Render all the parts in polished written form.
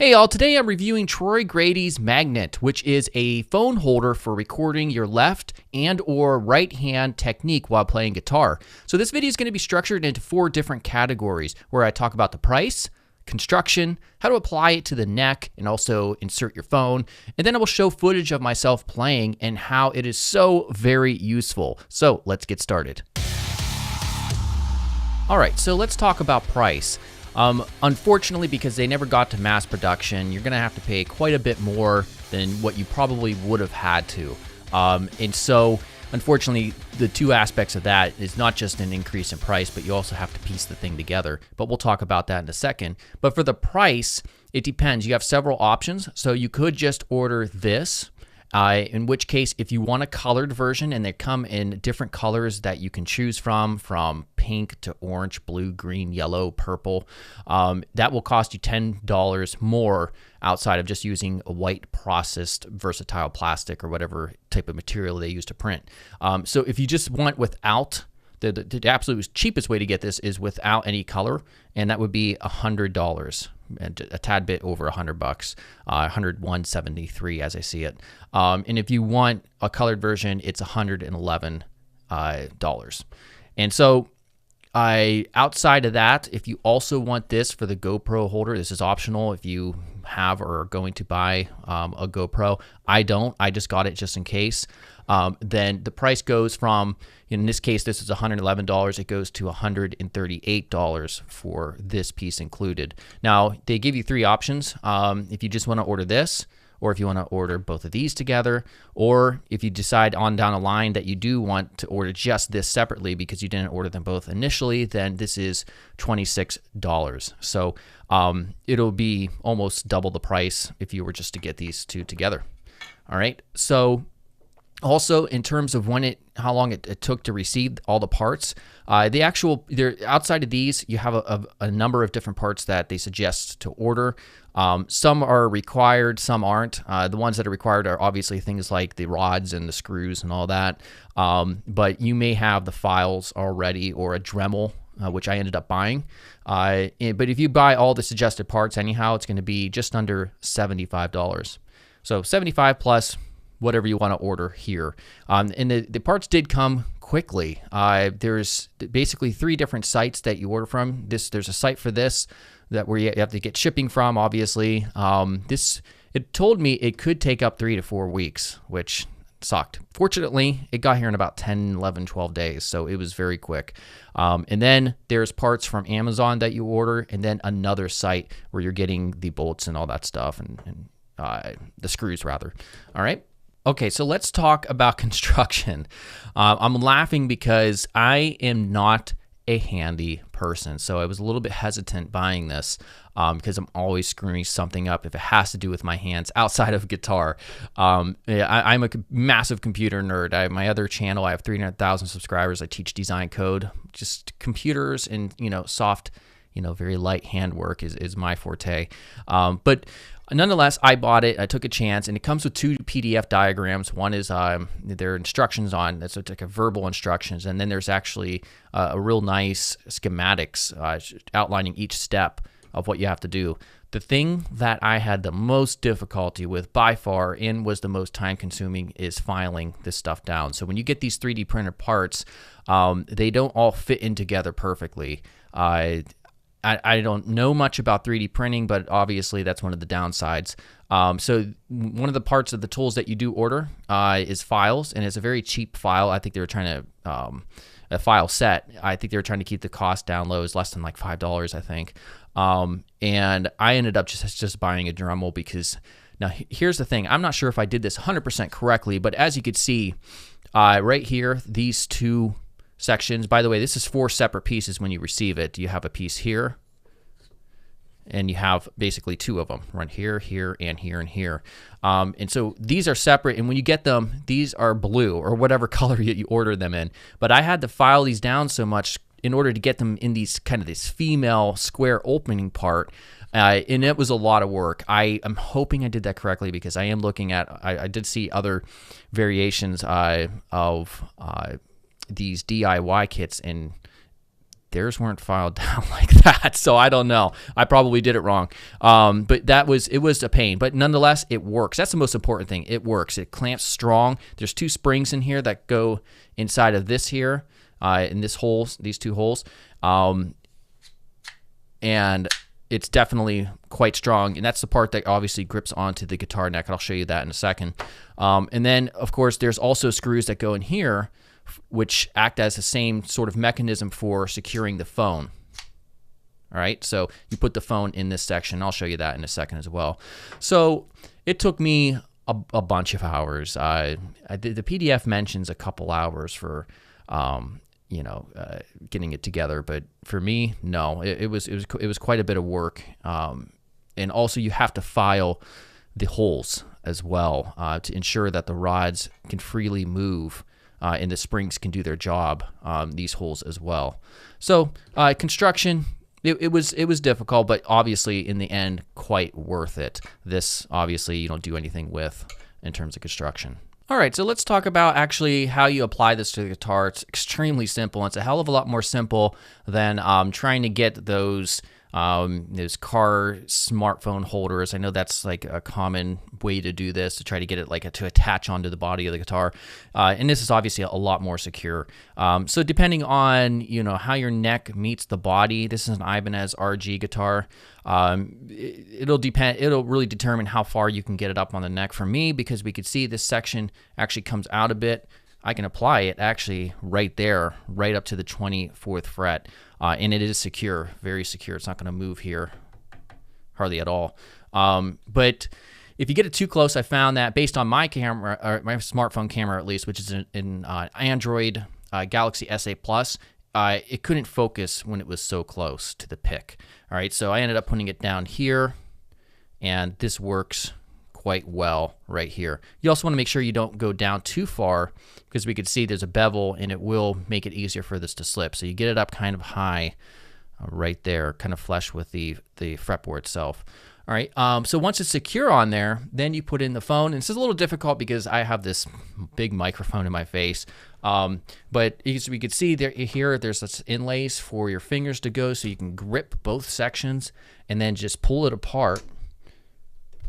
Hey y'all, today I'm reviewing Grady's Magnet, which is a phone holder for recording your left and or right hand technique while playing guitar. So this video is going to be structured into 4 different categories where I talk about the price, construction, how to apply it to the neck and also insert your phone, and then I will show footage of myself playing and how it is so very useful. So let's get started. All right, so let's talk about price. Unfortunately, because they never got to mass production, you're going to have to pay quite a bit more than what you probably would have had to. And so, unfortunately, the 2 aspects of that is not just an increase in price, but you also have to piece the thing together. But we'll talk about that in a second. But for the price, it depends. You have several options. So you could just order this. In which case, if you want a colored version, and they come in different colors that you can choose from pink to orange, blue, green, yellow, purple, that will cost you $10 more outside of just using a white processed versatile plastic or whatever type of material they use to print. So if you just want without, the absolute cheapest way to get this is without any color, and that would be $100. And a tad bit over $100, $101.73 as I see it. And if you want a colored version, it's $111. And so outside of that, if you also want this for the GoPro holder, this is optional if you have or are going to buy a GoPro. I don't. I just got it just in case. Then the price goes from, in this case, this is $111. It goes to $138 for this piece included. Now, they give you 3 options. If you just want to order this, or if you want to order both of these together, or if you decide on down the line that you do want to order just this separately because you didn't order them both initially, then this is $26. So it'll be almost double the price if you were just to get these 2 together. All right, so also, in terms of how long it took to receive all the parts, outside of these, you have a number of different parts that they suggest to order. Some are required, some aren't. The ones that are required are obviously things like the rods and the screws and all that. But you may have the files already or a Dremel, which I ended up buying. But if you buy all the suggested parts anyhow, it's going to be just under $75. So $75 plus whatever you want to order here. And the parts did come quickly. There's basically 3 different sites that you order from. There's a site for this where you have to get shipping from, obviously. It told me it could take up 3 to 4 weeks, which sucked. Fortunately, it got here in about 10, 11, 12 days, so it was very quick. And then there's parts from Amazon that you order, and then another site where you're getting the bolts and all that stuff, and the screws, rather. All right. Okay, so let's talk about construction. I'm laughing because I am not a handy person, so I was a little bit hesitant buying this because I'm always screwing something up if it has to do with my hands outside of guitar. I'm a massive computer nerd. My other channel, I have 300,000 subscribers. I teach design code, just computers and soft, very light handwork is my forte. But nonetheless, I bought it. I took a chance, and it comes with 2 PDF diagrams. One is there are instructions on, so it's like a verbal instructions, and then there's actually a real nice schematics outlining each step of what you have to do. The thing that I had the most difficulty with by far and was the most time consuming is filing this stuff down. So when you get these 3D printed parts, they don't all fit in together perfectly. I don't know much about 3D printing, but obviously that's one of the downsides. So one of the parts of the tools that you do order is files, and it's a very cheap file. I think they were trying to, a file set, I think they were trying to keep the cost down low. It's less than like $5, I think. And I ended up just buying a Dremel because, now here's the thing. I'm not sure if I did this 100% correctly, but as you could see right here, these 2 sections. By the way, this is 4 separate pieces when you receive it. You have a piece here, and you have basically 2 of them, right here, here, and here, and here. And so these are separate, and when you get them, these are blue or whatever color you order them in. But I had to file these down so much in order to get them in these this female square opening part. And it was a lot of work. I'm hoping I did that correctly because I am looking at, I did see other variations of these DIY kits, and theirs weren't filed down like that, so I don't know. I probably did it wrong. But it was a pain. But nonetheless, it works. That's the most important thing. It works. It clamps strong. There's 2 springs in here that go inside of this here, in this holes, these 2 holes. And it's definitely quite strong, and that's the part that obviously grips onto the guitar neck. I'll show you that in a second. And then, of course, there's also screws that go in here, which act as the same sort of mechanism for securing the phone. All right, so you put the phone in this section. I'll show you that in a second as well. So it took me a bunch of hours. The PDF mentions a couple hours for getting it together, but for me, no, it was quite a bit of work. And also you have to file the holes as well to ensure that the rods can freely move and the springs can do their job on these holes as well. So construction, it was difficult, but obviously in the end quite worth it. This obviously you don't do anything with in terms of construction. All right, so let's talk about actually how you apply this to the guitar. It's extremely simple. It's a hell of a lot more simple than trying to get those car smartphone holders. I know that's like a common way to do this, to try to get it like to attach onto the body of the guitar. And this is obviously a lot more secure. So depending on how your neck meets the body, this is an Ibanez RG guitar. It'll really determine how far you can get it up on the neck. For me, because we could see this section actually comes out a bit, I can apply it actually right there, right up to the 24th fret. And it is secure, very secure. It's not going to move here hardly at all. But if you get it too close, I found that based on my camera, or my smartphone camera at least, which is an Android Galaxy S8 Plus, it couldn't focus when it was so close to the pick. All right, so I ended up putting it down here, and this works quite well right here. You also want to make sure you don't go down too far, because we could see there's a bevel and it will make it easier for this to slip. So you get it up kind of high right there, kind of flush with the fretboard itself. All right, so once it's secure on there, then you put in the phone. And this is a little difficult because I have this big microphone in my face. But as we could see here, there's this inlays for your fingers to go, so you can grip both sections and then just pull it apart.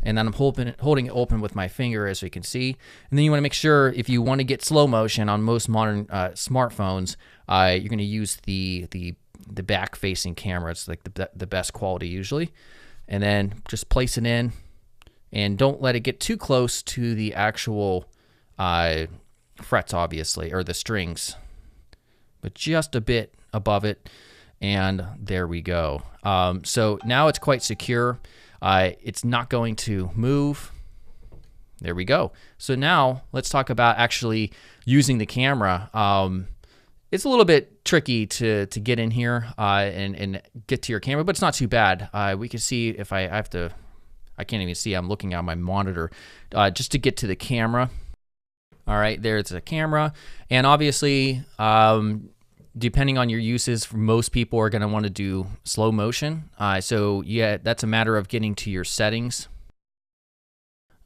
And then I'm holding it open with my finger, as we can see. And then you want to make sure, if you want to get slow motion on most modern smartphones, you're going to use the back-facing camera. It's like the best quality usually. And then just place it in, and don't let it get too close to the actual frets, obviously, or the strings, but just a bit above it. And there we go. So now it's quite secure. It's not going to move. There we go. So now let's talk about actually using the camera. It's a little bit tricky to get in here and get to your camera, but it's not too bad. We can see if I have to, I can't even see, I'm looking at my monitor, just to get to the camera. All right, there's a camera. And obviously, depending on your uses, most people are going to want to do slow motion. So yeah, that's a matter of getting to your settings.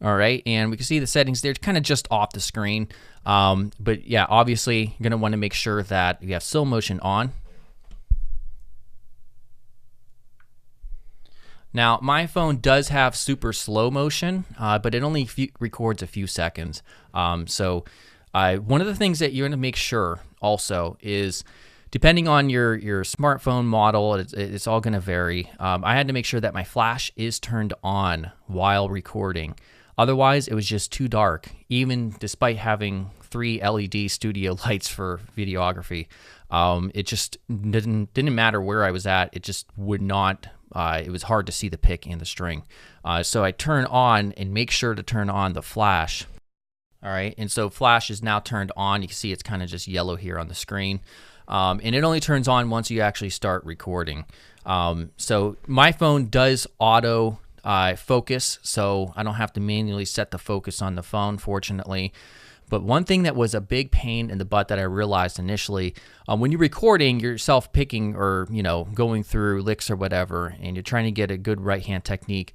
All right, and we can see the settings there, kind of just off the screen. But yeah, obviously you're going to want to make sure that you have slow motion on. Now, my phone does have super slow motion, but it only records a few seconds. So one of the things that you're going to make sure also is, depending on your smartphone model, it's all going to vary. I had to make sure that my flash is turned on while recording. Otherwise, it was just too dark, even despite having 3 LED studio lights for videography. It just didn't matter where I was at. It just would not. It was hard to see the pick and the string. So I turn on and make sure to turn on the flash. All right, and so flash is now turned on. You can see it's kind of just yellow here on the screen. And it only turns on once you actually start recording. So my phone does auto focus, so I don't have to manually set the focus on the phone, fortunately. But one thing that was a big pain in the butt that I realized initially, when you're recording, you're self-picking or going through licks or whatever, and you're trying to get a good right-hand technique,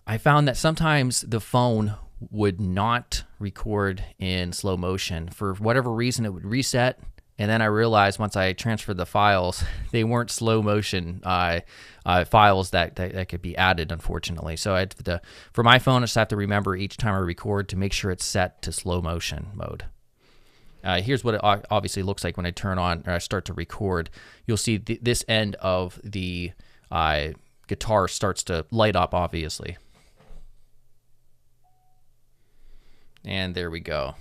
I found that sometimes the phone would not record in slow motion. For whatever reason, it would reset, And then I realized once I transferred the files, they weren't slow motion files that could be added, unfortunately. So I had to, for my phone, I just have to remember each time I record to make sure it's set to slow motion mode. Here's what it obviously looks like when I turn on or I start to record. You'll see this end of the guitar starts to light up, obviously. And there we go.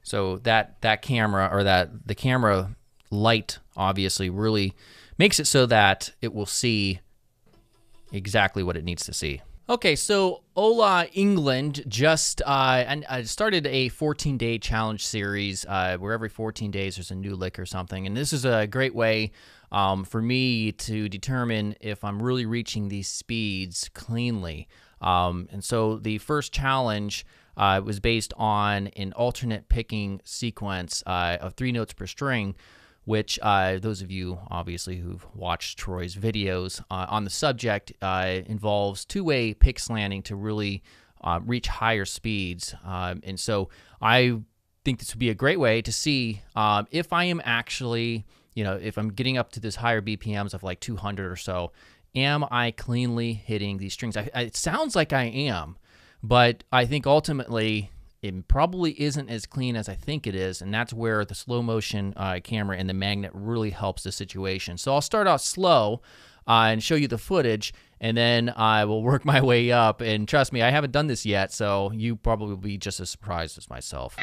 So that camera, or the camera light, obviously really makes it so that it will see exactly what it needs to see. Okay, so Ola England just started a 14-day challenge series where every 14 days there's a new lick or something. And this is a great way for me to determine if I'm really reaching these speeds cleanly. And so the first challenge was based on an alternate picking sequence of 3 notes per string, which those of you obviously who've watched Troy's videos on the subject involves 2-way pick slanting to really reach higher speeds. And so I think this would be a great way to see if I am actually, if I'm getting up to this higher BPMs of like 200 or so, am I cleanly hitting these strings? It sounds like I am, but I think ultimately it probably isn't as clean as I think it is, and that's where the slow motion camera and the magnet really helps the situation. So I'll start off slow and show you the footage, and then I will work my way up. And trust me, I haven't done this yet, so you probably will be just as surprised as myself.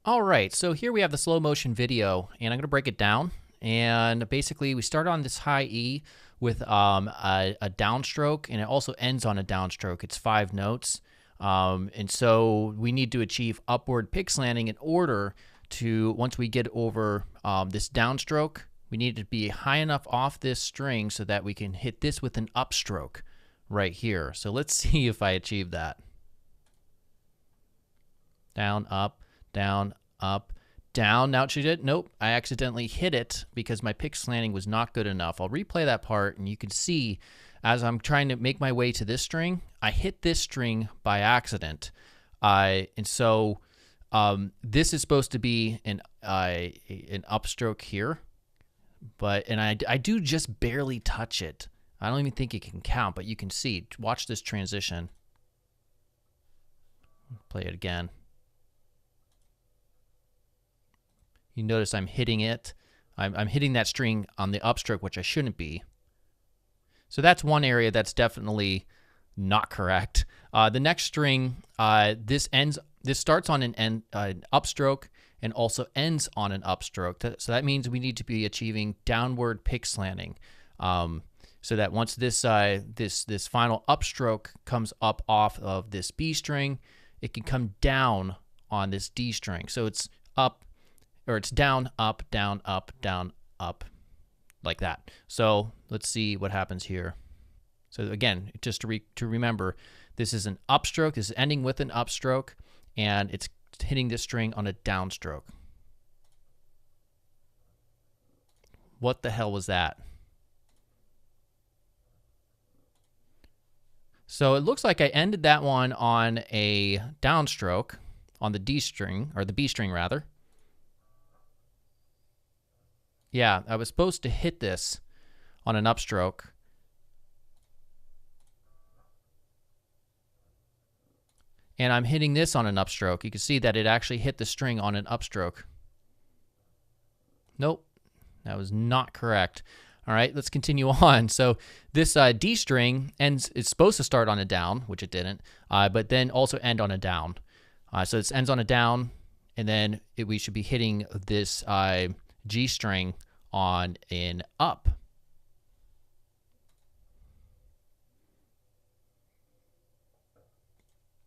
All right, so here we have the slow motion video, and I'm going to break it down. And basically, we start on this high E with a downstroke, and it also ends on a downstroke. It's 5 notes. And so we need to achieve upward pick slanting in order to, once we get over this downstroke, we need to be high enough off this string so that we can hit this with an upstroke right here. So let's see if I achieve that. Down, up, down, up, down. Now it should hit. Nope, I accidentally hit it because my pick slanting was not good enough. I'll replay that part, and you can see as I'm trying to make my way to this string, I hit this string by accident. And so this is supposed to be an upstroke here, and I do just barely touch it. I don't even think it can count, but you can see. Watch this transition. Play it again. You notice I'm hitting it. I'm hitting that string on the upstroke, which I shouldn't be. So that's one area that's definitely not correct. The next string, this starts on an upstroke and also ends on an upstroke. So that means we need to be achieving downward pick slanting, so that once this this final upstroke comes up off of this B string, it can come down on this D string. So it's up. Or it's down, up, down, up, down, up, like that. So let's see what happens here. So again, just to remember, this is an upstroke. This is ending with an upstroke, and it's hitting this string on a downstroke. What the hell was that? So it looks like I ended that one on a downstroke on the D string, or the B string rather. Yeah, I was supposed to hit this on an upstroke. And I'm hitting this on an upstroke. You can see that it actually hit the string on an upstroke. Nope, that was not correct. All right, let's continue on. So this D string ends, it's supposed to start on a down, which it didn't, but then also end on a down. So it ends on a down, and then we should be hitting this G string on an up.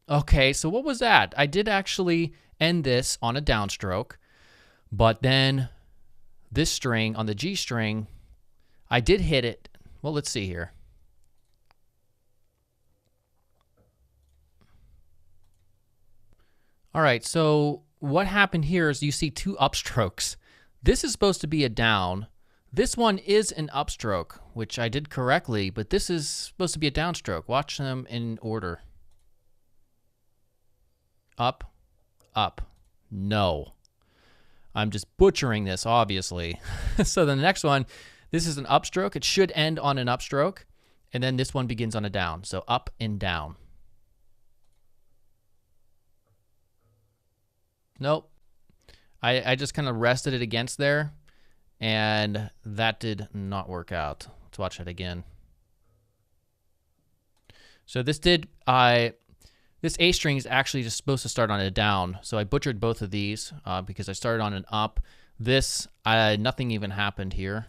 Okay, so what was that? I did actually end this on a downstroke, but then this string on the G string, I did hit it. Well, let's see here. All right, so what happened here is you see 2 upstrokes. This is supposed to be a down. This one is an upstroke, which I did correctly, but this is supposed to be a downstroke. Watch them in order. Up, up. No. I'm just butchering this, obviously. So the next one, this is an upstroke. It should end on an upstroke. And then this one begins on a down. So up and down. Nope. I just kind of rested it against there. And that did not work out. Let's watch that again. So this did, this A string is actually just supposed to start on a down. So I butchered both of these because I started on an up. This, nothing even happened here.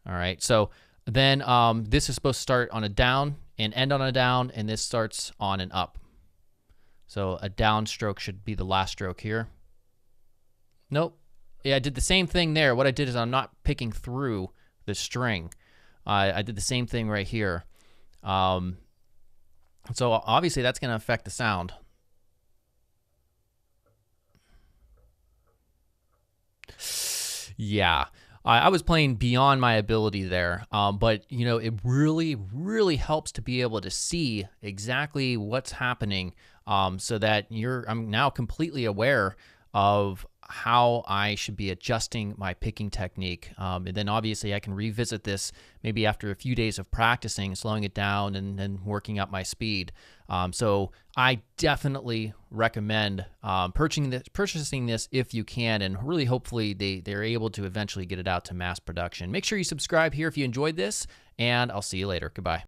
All right, so then this is supposed to start on a down and end on a down, and this starts on an up. So a down stroke should be the last stroke here. Nope. Yeah, I did the same thing there. What I did is I'm not picking through the string. I did the same thing right here. So obviously that's going to affect the sound. Yeah, I was playing beyond my ability there, but you know, it really helps to be able to see exactly what's happening, so that I'm now completely aware of how I should be adjusting my picking technique. And then obviously I can revisit this maybe after a few days of practicing, slowing it down and working up my speed. So I definitely recommend purchasing this if you can, and really hopefully they're able to eventually get it out to mass production. Make sure you subscribe here if you enjoyed this, and I'll see you later. Goodbye.